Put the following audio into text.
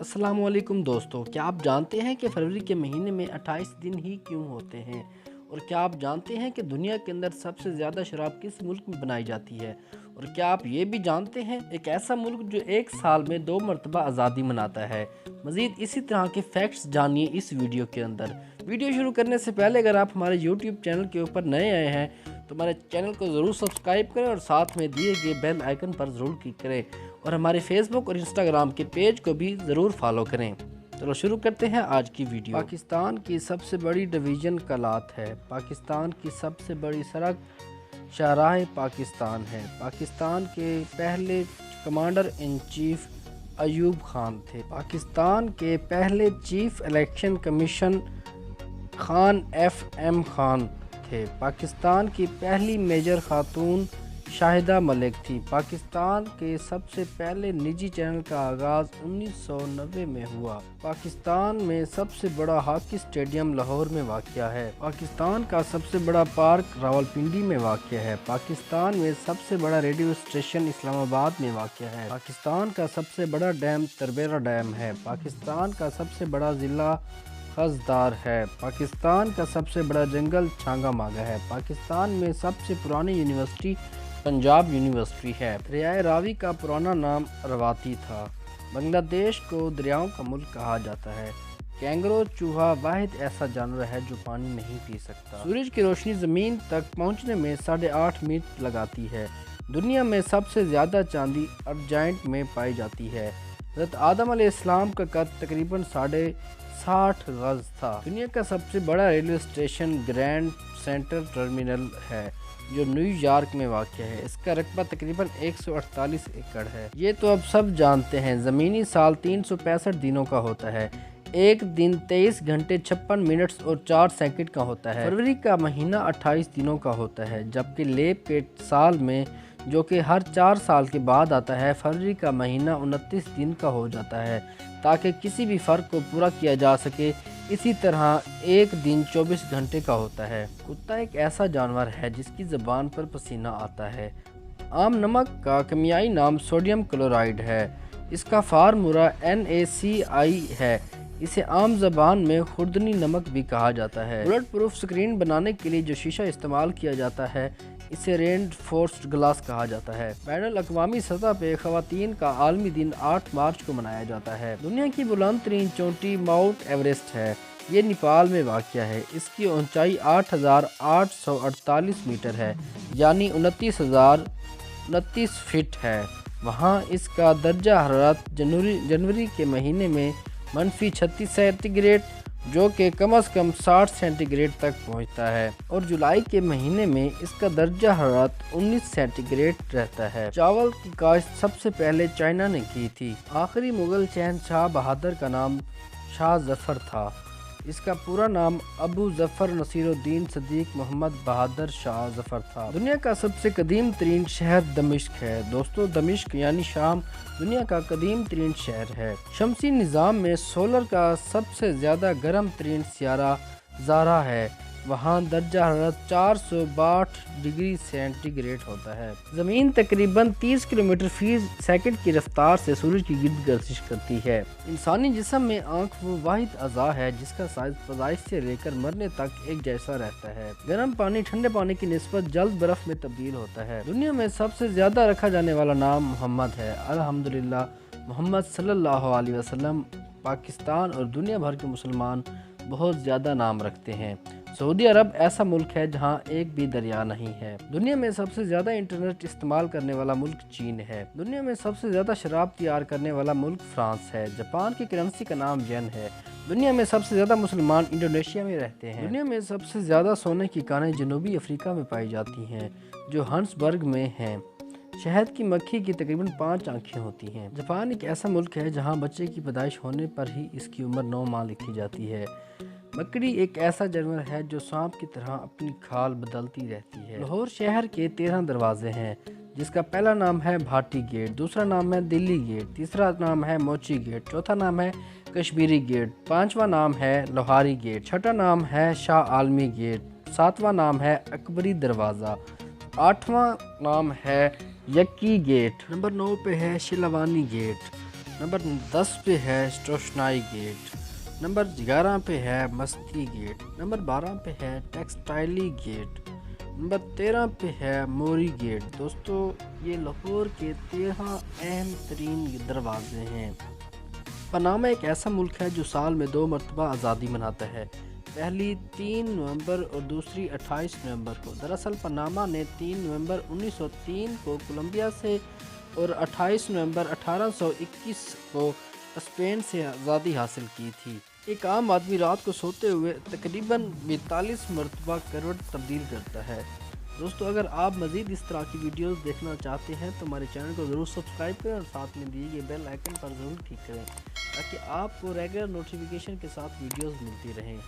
अस्सलाम वालेकुम दोस्तों, क्या आप जानते हैं कि फरवरी के महीने में 28 दिन ही क्यों होते हैं? और क्या आप जानते हैं कि दुनिया के अंदर सबसे ज़्यादा शराब किस मुल्क में बनाई जाती है? और क्या आप ये भी जानते हैं एक ऐसा मुल्क जो एक साल में 2 मरतबा आज़ादी मनाता है? मज़ीद इसी तरह के फैक्ट्स जानिए इस वीडियो के अंदर। वीडियो शुरू करने से पहले अगर आप हमारे यूट्यूब चैनल के ऊपर नए आए हैं तो हमारे चैनल को ज़रूर सब्सक्राइब करें और साथ में दिए गए बेल आइकन पर ज़रूर क्लिक करें और हमारे फेसबुक और इंस्टाग्राम के पेज को भी ज़रूर फॉलो करें। चलो शुरू करते हैं आज की वीडियो। पाकिस्तान की सबसे बड़ी डिवीज़न कलात है। पाकिस्तान की सबसे बड़ी सड़क शाहराह पाकिस्तान है। पाकिस्तान के पहले commander in chief Ayub Khan थे। पाकिस्तान के पहले chief election commission Khan FM Khan थे। पाकिस्तान की पहली मेजर खातून शाहिदा मलिक थी। पाकिस्तान के सबसे पहले निजी चैनल का आगाज़ 1990 में हुआ। पाकिस्तान में सबसे बड़ा हॉकी स्टेडियम लाहौर में वाक़या है। पाकिस्तान का सबसे बड़ा पार्क रावलपिंडी में वाक़या है। पाकिस्तान में सबसे बड़ा रेडियो स्टेशन इस्लामाबाद में वाक़या है। पाकिस्तान का सबसे बड़ा डैम तरबेरा डैम है। पाकिस्तान का सबसे बड़ा ज़िला खजदार है। पाकिस्तान का सबसे बड़ा जंगल छांगा मागा है। पाकिस्तान में सबसे पुरानी यूनिवर्सिटी पंजाब यूनिवर्सिटी है। दरियाए रावी का पुराना नाम रवाती था। बांग्लादेश को दरियाओं का मुल्क कहा जाता है। कैंगरो चूहा वाहिद ऐसा जानवर है जो पानी नहीं पी सकता। सूरज की रोशनी ज़मीन तक पहुंचने में 8.5 मिनट लगाती है। दुनिया में सबसे ज़्यादा चांदी अर्जेंट में पाई जाती है। हज़रत आदम अलैहिस्सलाम का कद तकरीबन 60 गज था। दुनिया का सबसे बड़ा railway station grand central terminal है जो न्यूयॉर्क में वाक़ है। इसका रकबा तकरीबन 148 एकड़ है। ये तो अब सब जानते हैं। ज़मीनी साल 365 दिनों का होता है। एक दिन 23 घंटे 56 मिनट्स और 4 सेकंड का होता है। फरवरी का महीना 28 दिनों का होता है, जबकि लेप के साल में जो कि हर 4 साल के बाद आता है, फरवरी का महीना 29 दिन का हो जाता है ताकि किसी भी फ़र्क को पूरा किया जा सके। इसी तरह एक दिन 24 घंटे का होता है। कुत्ता एक ऐसा जानवर है जिसकी ज़बान पर पसीना आता है। आम नमक का केमियाई नाम सोडियम क्लोराइड है। इसका फार्मूला NaCl है। इसे आम ज़बान में खुर्दनी नमक भी कहा जाता है। बुलेट प्रूफ स्क्रीन बनाने के लिए जो शीशा इस्तेमाल किया जाता है इसे रेनफोर्स्ड ग्लास कहा जाता है। बैनुल अक़वामी सतह पे ख़वातीन का आलमी दिन 8 मार्च को मनाया जाता है। दुनिया की बुलंद तरीन चोटी माउंट एवरेस्ट है। ये नेपाल में वाक़या है। इसकी ऊंचाई 8,848 मीटर है, यानी 29,029 फीट है। वहाँ इसका दर्जा हरारत जनवरी के महीने में -36 सेंटीग्रेड जो कि कम से कम 60 सेंटीग्रेड तक पहुंचता है, और जुलाई के महीने में इसका दर्जा हरारत 19 सेंटीग्रेड रहता है। चावल की काश्त सबसे पहले चाइना ने की थी। आखिरी मुगल शहंशाह बहादुर का नाम शाह जफर था। इसका पूरा नाम अबू जफर नसीरुद्दीन सदीक मोहम्मद बहादुर शाह जफर था। दुनिया का सबसे कदीम तरीन शहर दमिश्क है। दोस्तों, दमिश्क यानी शाम दुनिया का कदीम तरीन शहर है। शमसी निज़ाम में सोलर का सबसे ज़्यादा गर्म तरीन सियारा ज़ारा है। वहाँ दर्जा हरारत 462 डिग्री सेंटीग्रेड होता है। ज़मीन तकरीबन 30 किलोमीटर फी सेकंड की रफ्तार से सूरज की गिर्द गर्दिश करती है। इंसानी जिस्म में आँख वो वाहिद अज़ा है जिसका साइज पैदाइश से लेकर मरने तक एक जैसा रहता है। गर्म पानी ठंडे पानी की निस्बत जल्द बर्फ में तब्दील होता है। दुनिया में सबसे ज़्यादा रखा जाने वाला नाम मोहम्मद है। अल्हम्दुलिल्लाह मोहम्मद सल्लल्लाहु अलैहि वसल्लम। पाकिस्तान और दुनिया भर के मुसलमान बहुत ज़्यादा नाम रखते हैं। सऊदी अरब ऐसा मुल्क है जहां एक भी दरिया नहीं है। दुनिया में सबसे ज़्यादा इंटरनेट इस्तेमाल करने वाला मुल्क चीन है। दुनिया में सबसे ज़्यादा शराब तैयार करने वाला मुल्क फ्रांस है। जापान की करेंसी का नाम येन है। दुनिया में सबसे ज़्यादा मुसलमान इंडोनेशिया में रहते हैं। दुनिया में सबसे ज़्यादा सोने की कानें जनूबी अफ्रीका में पाई जाती हैं जो हंसबर्ग में हैं। शहद की मक्खी की तकरीबन 5 आँखें होती हैं। जापान एक ऐसा मुल्क है जहाँ बच्चे की पैदाइश होने पर ही इसकी उम्र 9 माह लिखी जाती है। मकड़ी एक ऐसा जानवर है जो सांप की तरह अपनी खाल बदलती रहती है। लाहौर शहर के 13 दरवाजे हैं, जिसका पहला नाम है भाटी गेट, दूसरा नाम है दिल्ली गेट, तीसरा नाम है मोची गेट, चौथा नाम है कश्मीरी गेट, पांचवा नाम है लोहारी गेट, छठा नाम है शाह आलमी गेट, सातवां नाम है अकबरी दरवाज़ा, आठवां नाम है यक्की गेट, नंबर 9 पे है शिलावानी गेट, नंबर 10 पे है स्ट्रोशनाई गेट। नंबर 11 पे है मस्ती गेट। नंबर 12 पे है टेक्सटाइली गेट। नंबर 13 पे है मोरी गेट। दोस्तों ये लाहौर के 13 अहम तरीन दरवाजे हैं। पनामा एक ऐसा मुल्क है जो साल में 2 मरतबा आज़ादी मनाता है, पहली 3 नवंबर और दूसरी 28 नवंबर को। दरअसल पनामा ने 3 नवंबर 1903 को कोलंबिया से और 28 नवंबर 1821 को स्पेन से आज़ादी हासिल की थी। एक आम आदमी रात को सोते हुए तकरीबन 42 मरतबा करवट तब्दील करता है। दोस्तों अगर आप मज़ीद इस तरह की वीडियोस देखना चाहते हैं तो हमारे चैनल को ज़रूर सब्सक्राइब करें और साथ में दिए गए बेल आइकन पर ज़रूर क्लिक करें ताकि आपको रेगुलर नोटिफिकेशन के साथ वीडियोस मिलती रहें।